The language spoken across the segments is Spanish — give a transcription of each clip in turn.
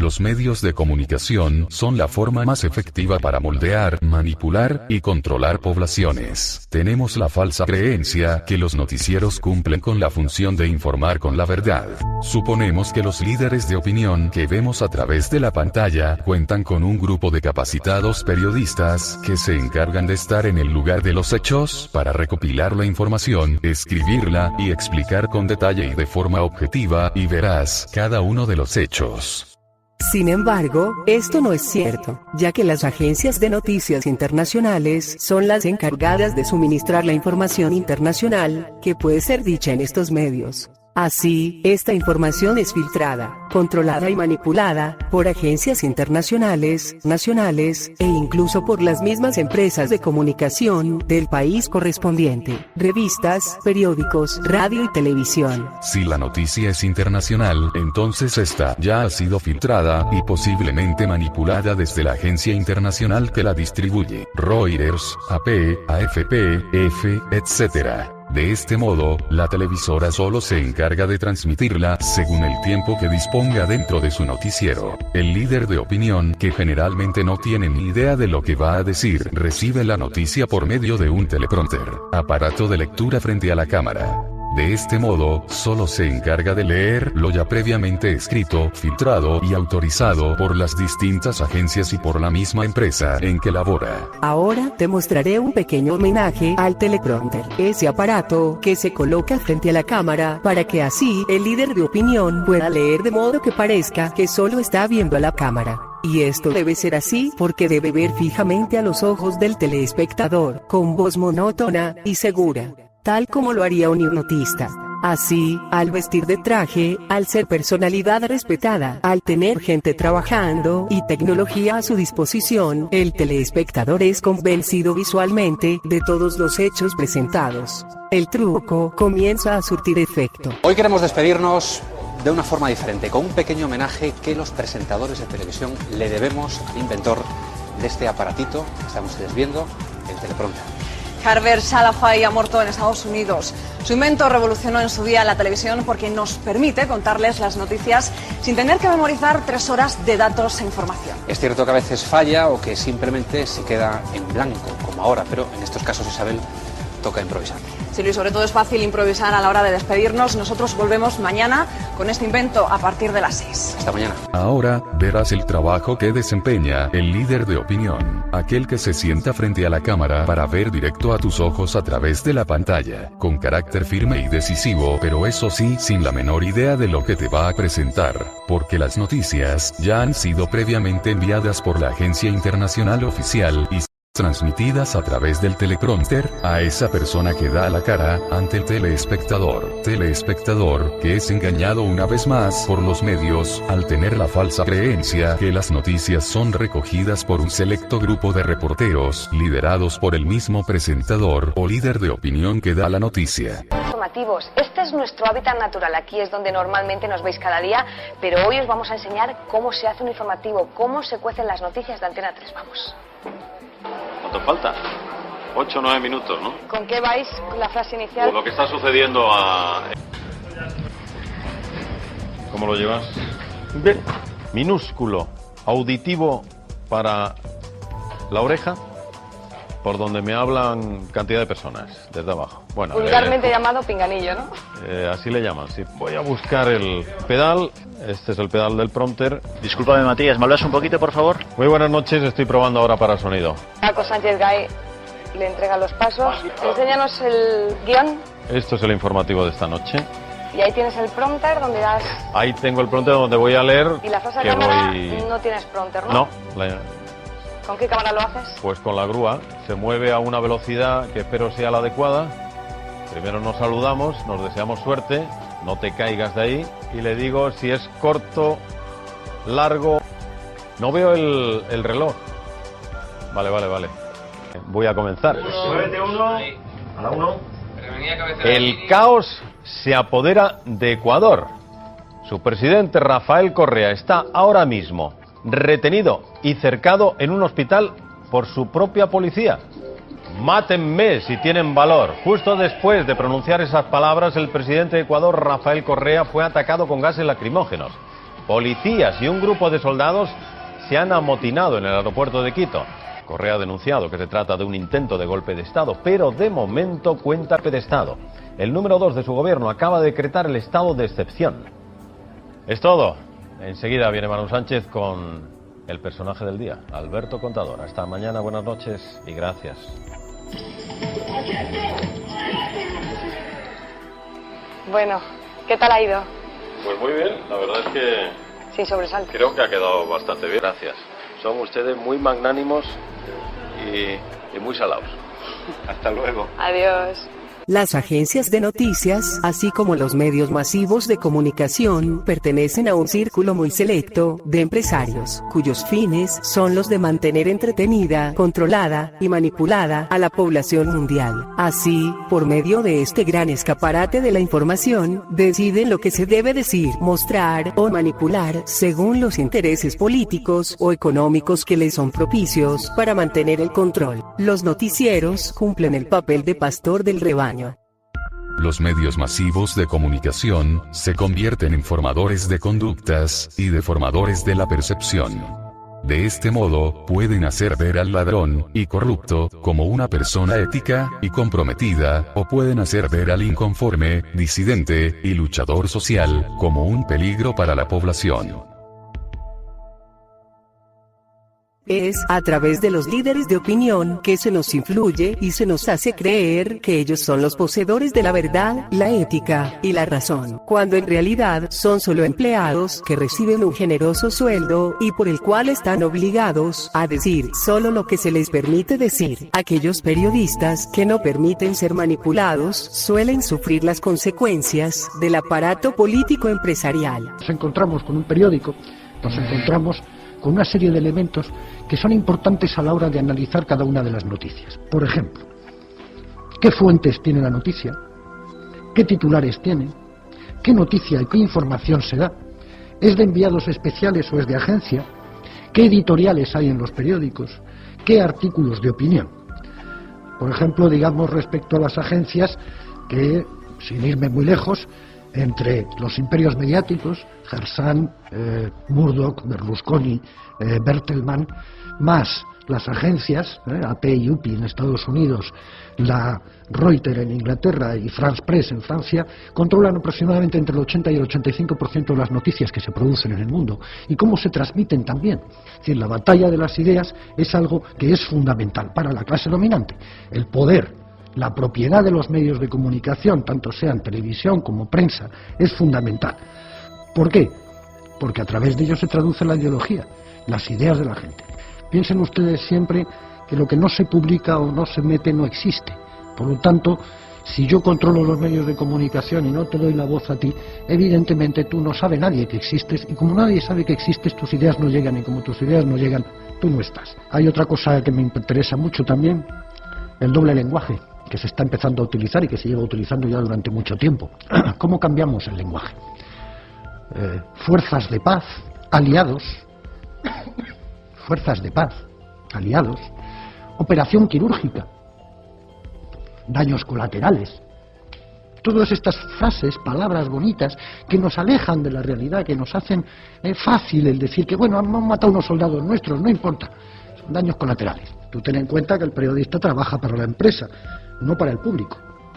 Los medios de comunicación son la forma más efectiva para moldear, manipular y controlar poblaciones. Tenemos la falsa creencia que los noticieros cumplen con la función de informar con la verdad. Suponemos que los líderes de opinión que vemos a través de la pantalla cuentan con un grupo de capacitados periodistas que se encargan de estar en el lugar de los hechos para recopilar la información, escribirla y explicar con detalle y de forma objetiva y veraz cada uno de los hechos. Sin embargo, esto no es cierto, ya que las agencias de noticias internacionales son las encargadas de suministrar la información internacional que puede ser dicha en estos medios. Así, esta información es filtrada, controlada y manipulada por agencias internacionales, nacionales, e incluso por las mismas empresas de comunicación del país correspondiente, revistas, periódicos, radio y televisión. Si la noticia es internacional, entonces esta ya ha sido filtrada y posiblemente manipulada desde la agencia internacional que la distribuye, Reuters, AP, AFP, EFE, etc. De este modo, la televisora solo se encarga de transmitirla según el tiempo que disponga dentro de su noticiero. El líder de opinión, que generalmente no tiene ni idea de lo que va a decir, recibe la noticia por medio de un teleprompter, aparato de lectura frente a la cámara. De este modo, solo se encarga de leer lo ya previamente escrito, filtrado y autorizado por las distintas agencias y por la misma empresa en que labora. Ahora te mostraré un pequeño homenaje al teleprompter, ese aparato que se coloca frente a la cámara para que así el líder de opinión pueda leer de modo que parezca que solo está viendo a la cámara. Y esto debe ser así porque debe ver fijamente a los ojos del telespectador, con voz monótona y segura, tal como lo haría un hipnotista. Así, al vestir de traje, al ser personalidad respetada, al tener gente trabajando y tecnología a su disposición, el telespectador es convencido visualmente de todos los hechos presentados. El truco comienza a surtir efecto. Hoy queremos despedirnos de una forma diferente, con un pequeño homenaje que los presentadores de televisión le debemos al inventor de este aparatito que estamos viendo, el teleprompter. Harvey Salafay ha muerto en Estados Unidos. Su invento revolucionó en su día la televisión porque nos permite contarles las noticias sin tener que memorizar 3 horas de datos e información. Es cierto que a veces falla o que simplemente se queda en blanco, como ahora, pero en estos casos, Isabel, toca improvisar. Sí, Luis, sobre todo es fácil improvisar a la hora de despedirnos. Nosotros volvemos mañana con este invento a partir de las 6. Hasta mañana. Ahora, verás el trabajo que desempeña el líder de opinión, aquel que se sienta frente a la cámara para ver directo a tus ojos a través de la pantalla, con carácter firme y decisivo, pero eso sí, sin la menor idea de lo que te va a presentar, porque las noticias ya han sido previamente enviadas por la agencia internacional oficial y transmitidas a través del teleprompter a esa persona que da la cara ante el telespectador que es engañado una vez más por los medios al tener la falsa creencia que las noticias son recogidas por un selecto grupo de reporteros liderados por el mismo presentador o líder de opinión que da la noticia. Informativos. Este es nuestro hábitat natural, aquí es donde normalmente nos veis cada día, pero hoy os vamos a enseñar cómo se hace un informativo, cómo se cuecen las noticias de Antena 3. Vamos. ¿Cuánto falta? 8 o 9 minutos, ¿no? ¿Con qué vais? ¿La frase inicial? Lo que está sucediendo a... ¿Cómo lo llevas? Bien. Minúsculo, auditivo para la oreja, por donde me hablan cantidad de personas, desde abajo. Bueno, vulgarmente llamado pinganillo, ¿no? Así le llaman, sí. Voy a buscar el pedal. Este es el pedal del prompter. Discúlpame, Matías, ¿me hablas un poquito, por favor? Muy buenas noches, estoy probando ahora para sonido. Paco Sánchez Gay le entrega los pasos. Enséñanos el guión. Esto es el informativo de esta noche. Y ahí tienes el prompter donde das... Ahí tengo el prompter donde voy a leer. Y la frase de cámara no tienes prompter, ¿no? No. ¿Con qué cámara lo haces? Pues con la grúa. Se mueve a una velocidad que espero sea la adecuada. Primero nos saludamos, nos deseamos suerte. No te caigas de ahí. Y le digo si es corto, largo. No veo el reloj. Vale. Voy a comenzar. Muévete uno. A la 1. El caos se apodera de Ecuador. Su presidente Rafael Correa está ahora mismo retenido y cercado en un hospital por su propia policía. Mátenme si tienen valor. Justo después de pronunciar esas palabras, el presidente de Ecuador, Rafael Correa, fue atacado con gases lacrimógenos. Policías y un grupo de soldados se han amotinado en el aeropuerto de Quito. Correa ha denunciado que se trata de un intento de golpe de Estado, pero de momento cuenta pedestado. El número 2 de su gobierno acaba de decretar el estado de excepción. Es todo. Enseguida viene Manu Sánchez con el personaje del día, Alberto Contador. Hasta mañana, buenas noches y gracias. Bueno, ¿qué tal ha ido? Pues muy bien, la verdad es que Sin sobresalto. creo que ha quedado bastante bien. Gracias. Son ustedes muy magnánimos y muy salados. Hasta luego. Adiós. Las agencias de noticias, así como los medios masivos de comunicación, pertenecen a un círculo muy selecto de empresarios, cuyos fines son los de mantener entretenida, controlada y manipulada a la población mundial. Así, por medio de este gran escaparate de la información, deciden lo que se debe decir, mostrar o manipular según los intereses políticos o económicos que les son propicios para mantener el control. Los noticieros cumplen el papel de pastor del rebaño. Los medios masivos de comunicación se convierten en formadores de conductas y deformadores de la percepción. De este modo, pueden hacer ver al ladrón y corrupto como una persona ética y comprometida, o pueden hacer ver al inconforme, disidente y luchador social como un peligro para la población. Es a través de los líderes de opinión que se nos influye y se nos hace creer que ellos son los poseedores de la verdad, la ética y la razón, cuando en realidad son solo empleados que reciben un generoso sueldo y por el cual están obligados a decir solo lo que se les permite decir. Aquellos periodistas que no permiten ser manipulados suelen sufrir las consecuencias del aparato político empresarial. Nos encontramos con un periódico, nos encontramos con una serie de elementos que son importantes a la hora de analizar cada una de las noticias. Por ejemplo, ¿qué fuentes tiene la noticia? ¿Qué titulares tiene? ¿Qué noticia y qué información se da? ¿Es de enviados especiales o es de agencia? ¿Qué editoriales hay en los periódicos? ¿Qué artículos de opinión? Por ejemplo, digamos respecto a las agencias que, sin irme muy lejos, entre los imperios mediáticos, Harsan, Murdoch, Berlusconi, Bertelsmann, más las agencias, AP y UPI en Estados Unidos, la Reuters en Inglaterra y France Press en Francia, controlan aproximadamente entre el 80 y el 85% de las noticias que se producen en el mundo y cómo se transmiten también. Es decir, la batalla de las ideas es algo que es fundamental para la clase dominante. El poder, la propiedad de los medios de comunicación, tanto sean televisión como prensa, es fundamental. ¿Por qué? Porque a través de ellos se traduce la ideología, las ideas de la gente. Piensen ustedes siempre que lo que no se publica o no se mete no existe. Por lo tanto, si yo controlo los medios de comunicación y no te doy la voz a ti, evidentemente tú no sabe nadie que existes, y como nadie sabe que existes, tus ideas no llegan, y como tus ideas no llegan, tú no estás. Hay otra cosa que me interesa mucho también, el doble lenguaje, que se está empezando a utilizar y que se lleva utilizando ya durante mucho tiempo. ¿Cómo cambiamos el lenguaje? Fuerzas de paz, aliados, fuerzas de paz, aliados, operación quirúrgica, daños colaterales. Todas estas frases, palabras bonitas, que nos alejan de la realidad, que nos hacen fácil el decir que, bueno, han matado unos soldados nuestros, no importa, son daños colaterales. Tú ten en cuenta que el periodista trabaja para la empresa, no para el público.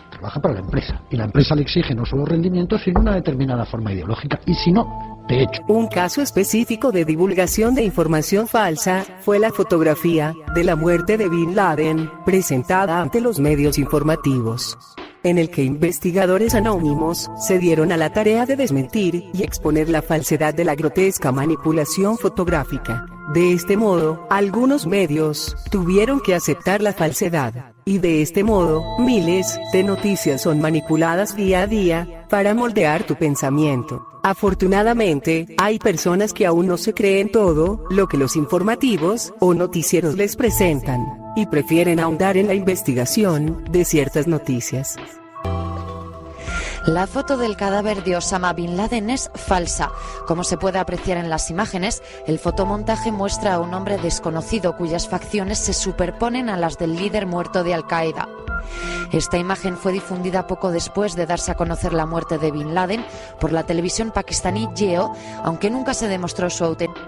Trabaja para la empresa, y la empresa le exige no solo rendimiento, sino una determinada forma ideológica, y si no, te echo. Un caso específico de divulgación de información falsa fue la fotografía de la muerte de Bin Laden, presentada ante los medios informativos, en el que investigadores anónimos se dieron a la tarea de desmentir y exponer la falsedad de la grotesca manipulación fotográfica. De este modo, algunos medios tuvieron que aceptar la falsedad, y de este modo, miles de noticias son manipuladas día a día para moldear tu pensamiento. Afortunadamente, hay personas que aún no se creen todo lo que los informativos o noticieros les presentan, y prefieren ahondar en la investigación de ciertas noticias. La foto del cadáver de Osama Bin Laden es falsa. Como se puede apreciar en las imágenes, el fotomontaje muestra a un hombre desconocido cuyas facciones se superponen a las del líder muerto de Al-Qaeda. Esta imagen fue difundida poco después de darse a conocer la muerte de Bin Laden por la televisión pakistaní Geo, aunque nunca se demostró su autenticidad.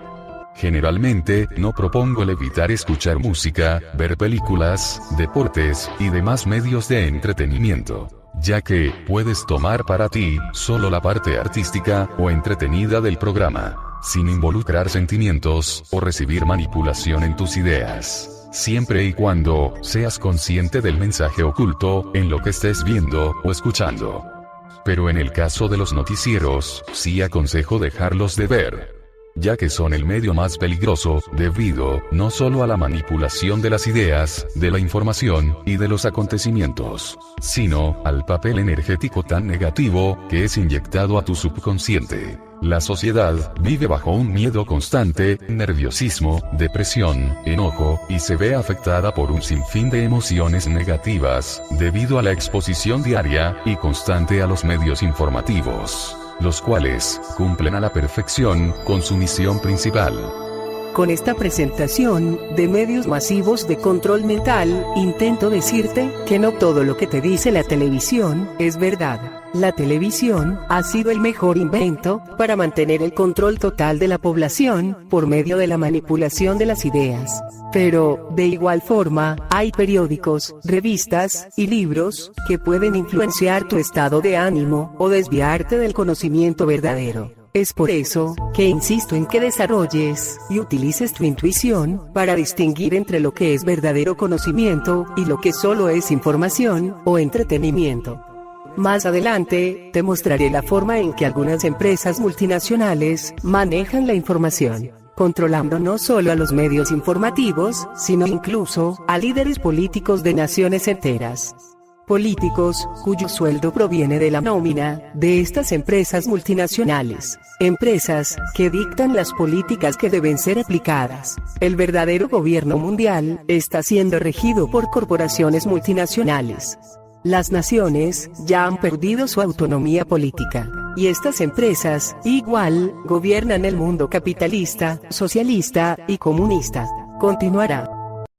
Generalmente, no propongo el evitar escuchar música, ver películas, deportes y demás medios de entretenimiento, ya que puedes tomar para ti solo la parte artística o entretenida del programa, sin involucrar sentimientos o recibir manipulación en tus ideas, siempre y cuando seas consciente del mensaje oculto en lo que estés viendo o escuchando. Pero en el caso de los noticieros, sí aconsejo dejarlos de ver, ya que son el medio más peligroso, debido no solo a la manipulación de las ideas, de la información y de los acontecimientos, sino al papel energético tan negativo que es inyectado a tu subconsciente. La sociedad vive bajo un miedo constante, nerviosismo, depresión, enojo, y se ve afectada por un sinfín de emociones negativas, debido a la exposición diaria y constante a los medios informativos, los cuales cumplen a la perfección con su misión principal. Con esta presentación de medios masivos de control mental, intento decirte que no todo lo que te dice la televisión es verdad. La televisión ha sido el mejor invento para mantener el control total de la población por medio de la manipulación de las ideas. Pero, de igual forma, hay periódicos, revistas y libros que pueden influenciar tu estado de ánimo o desviarte del conocimiento verdadero. Es por eso que insisto en que desarrolles y utilices tu intuición para distinguir entre lo que es verdadero conocimiento y lo que solo es información o entretenimiento. Más adelante, te mostraré la forma en que algunas empresas multinacionales manejan la información, controlando no solo a los medios informativos, sino incluso a líderes políticos de naciones enteras. Políticos cuyo sueldo proviene de la nómina de estas empresas multinacionales. Empresas que dictan las políticas que deben ser aplicadas. El verdadero gobierno mundial está siendo regido por corporaciones multinacionales. Las naciones ya han perdido su autonomía política, y estas empresas, igual, gobiernan el mundo capitalista, socialista y comunista. Continuará.